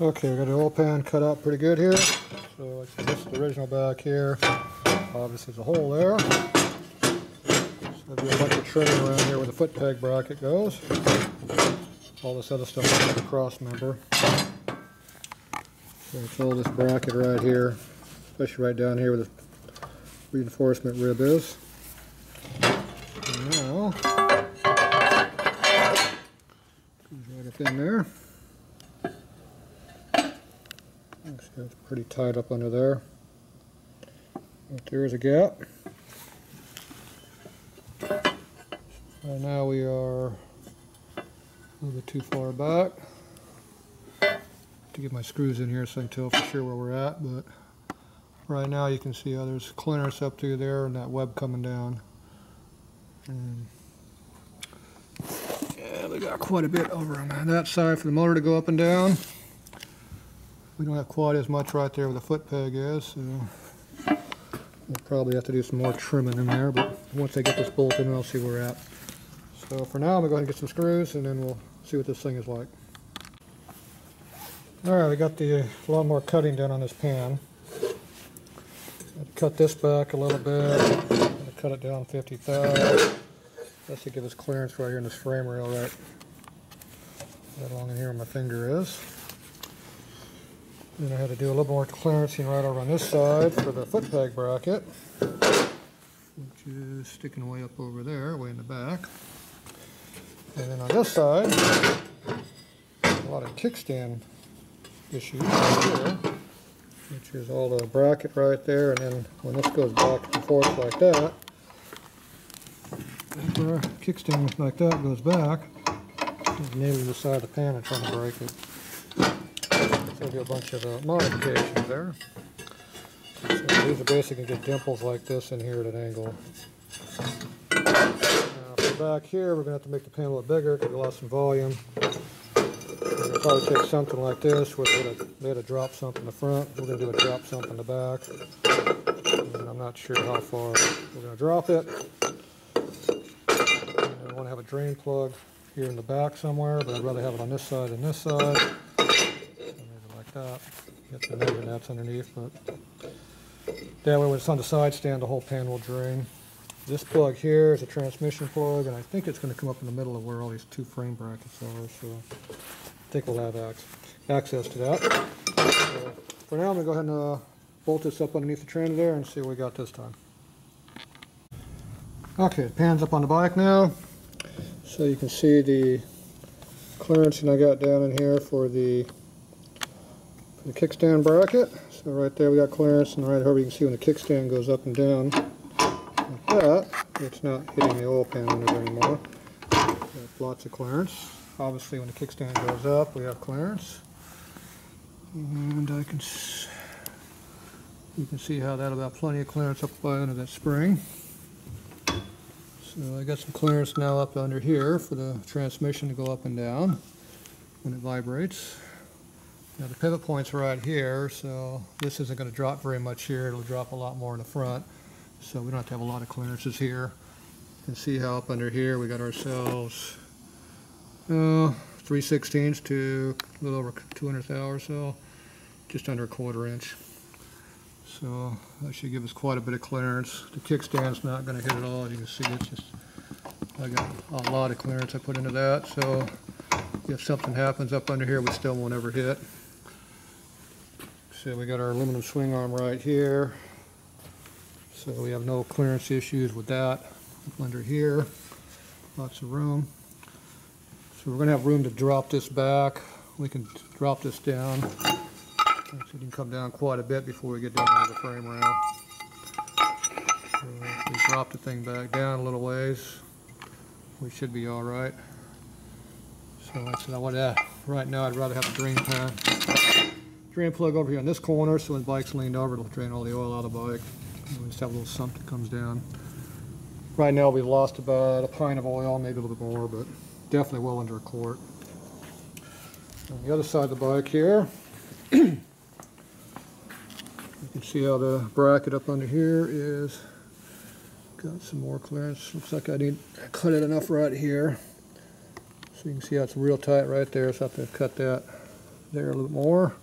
Okay, we got the oil pan cut out pretty good here. So this is the original back here. Obviously there's a hole there. So there'll be a bunch of trimming around here where the foot peg bracket goes. All this other stuff is the cross member. So fill this bracket right here, especially right down here where the reinforcement rib is. And now, goes right up in there. See, it's pretty tight up under there. Right there's a gap. Right now we are a little bit too far back to get my screws in here so I can tell for sure where we're at, but right now you can see how there's clearance up through there and that web coming down. And yeah, we got quite a bit over on that side for the motor to go up and down. We don't have quite as much right there where the foot peg is, so we'll probably have to do some more trimming in there, but once I get this bolted in, I'll see where we're at. So for now, I'm going to go ahead and get some screws, and then we'll see what this thing is like. Alright, I got a lot more cutting done on this pan. Cut this back a little bit, I'm going to cut it down 50 thou. That's to give us clearance right here in this frame rail right along in here where my finger is. Then I had to do a little more clearancing right over on this side for the foot peg bracket, which is sticking way up over there, way in the back. And then on this side, a lot of kickstand issues right here, which is all the bracket right there, and then when this goes back and forth like that, after our kickstand like that goes back, it's nailing the side of the pan and trying to break it. So we'll do a bunch of modifications there. So these are basically get dimples like this in here at an angle. Now for back here, we're going to have to make the pan a little bigger because we lost some volume. We're going to probably take something like this where they had a drop sump in the front. We're going to do a drop sump in the back. And I'm not sure how far we're going to drop it. And I want to have a drain plug here in the back somewhere, but I'd rather have it on this side than this side. That. Get the measure nets underneath, but that way when it's on the side stand, the whole pan will drain. This plug here is a transmission plug, and I think it's going to come up in the middle of where all these two frame brackets are, so I think we'll have access to that. So for now, I'm going to go ahead and bolt this up underneath the trailer there and see what we got this time. Okay, the pan's up on the bike now, so you can see the clearancing I got down in here for the kickstand bracket. So right there we got clearance, and right over you can see when the kickstand goes up and down like that, it's not hitting the oil pan under there anymore. Got lots of clearance. Obviously when the kickstand goes up we have clearance, and you can see how that'll have plenty of clearance up by under that spring. So I got some clearance now up under here for the transmission to go up and down when it vibrates. Now the pivot point's right here, so this isn't going to drop very much here. It'll drop a lot more in the front, so we don't have to have a lot of clearances here. You can see how up under here we got ourselves 3/16 to a little over 200 thou or so, just under a 1/4 inch. So that should give us quite a bit of clearance. The kickstand's not going to hit at all. As you can see, it's just, I got a lot of clearance I put into that, so if something happens up under here we still won't ever hit. So we got our aluminum swing arm right here, so we have no clearance issues with that. Up under here, lots of room. So we're going to have room to drop this back. We can drop this down. So it can come down quite a bit before we get down to the frame rail. So if we drop the thing back down a little ways, we should be all right. So that's what right now I'd rather have a drain plug over here on this corner, so when the bike's leaned over it'll drain all the oil out of the bike. And we just have a little sump that comes down. Right now we've lost about a pint of oil, maybe a little bit more, but definitely well under a quart. On the other side of the bike here, you can see how the bracket up under here is got some more clearance. Looks like I need to cut it enough right here. So you can see how it's real tight right there, so I have to cut that there a little more.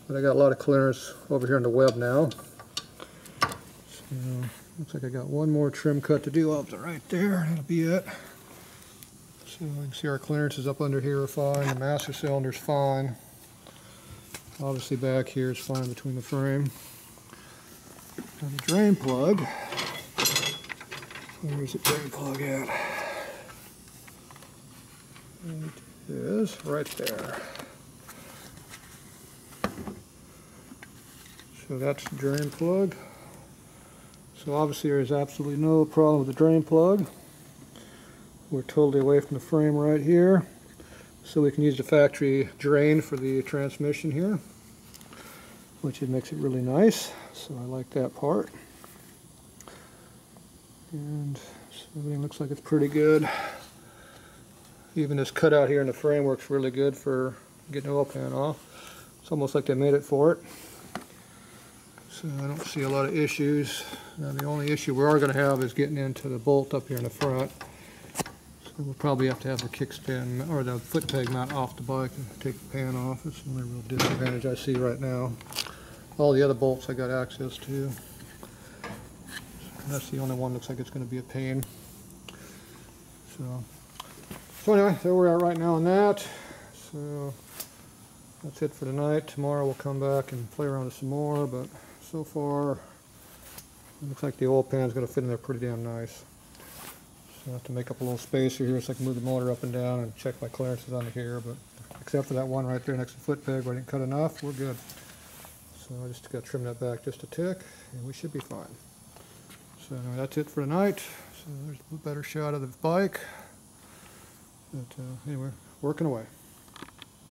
But I got a lot of clearance over here on the web now. So, looks like I got one more trim cut to do up to right there. That'll be it. So you can see our clearances up under here are fine. The master cylinder's fine. Obviously back here is fine between the frame. And the drain plug. Where's the drain plug at? It is right there. So that's the drain plug. So obviously there is absolutely no problem with the drain plug. We're totally away from the frame right here. So we can use the factory drain for the transmission here, which it makes it really nice. So I like that part. And so everything looks like it's pretty good. Even this cutout here in the frame works really good for getting the oil pan off. It's almost like they made it for it. So I don't see a lot of issues. Now the only issue we are going to have is getting into the bolt up here in the front. So we'll probably have to have the kickstand or the foot peg mount off the bike and take the pan off. It's the only real disadvantage I see right now. All the other bolts I got access to. That's the only one that looks like it's going to be a pain. So anyway, there we are right now on that. So that's it for tonight. Tomorrow we'll come back and play around with some more, but so far it looks like the oil pan is going to fit in there pretty damn nice. So I have to make up a little spacer here so I can move the motor up and down and check my clearances under here, but except for that one right there next to the foot peg where I didn't cut enough, we're good. So I just got to trim that back just a tick and we should be fine. So anyway, that's it for tonight. So there's a better shot of the bike. But anyway, working away.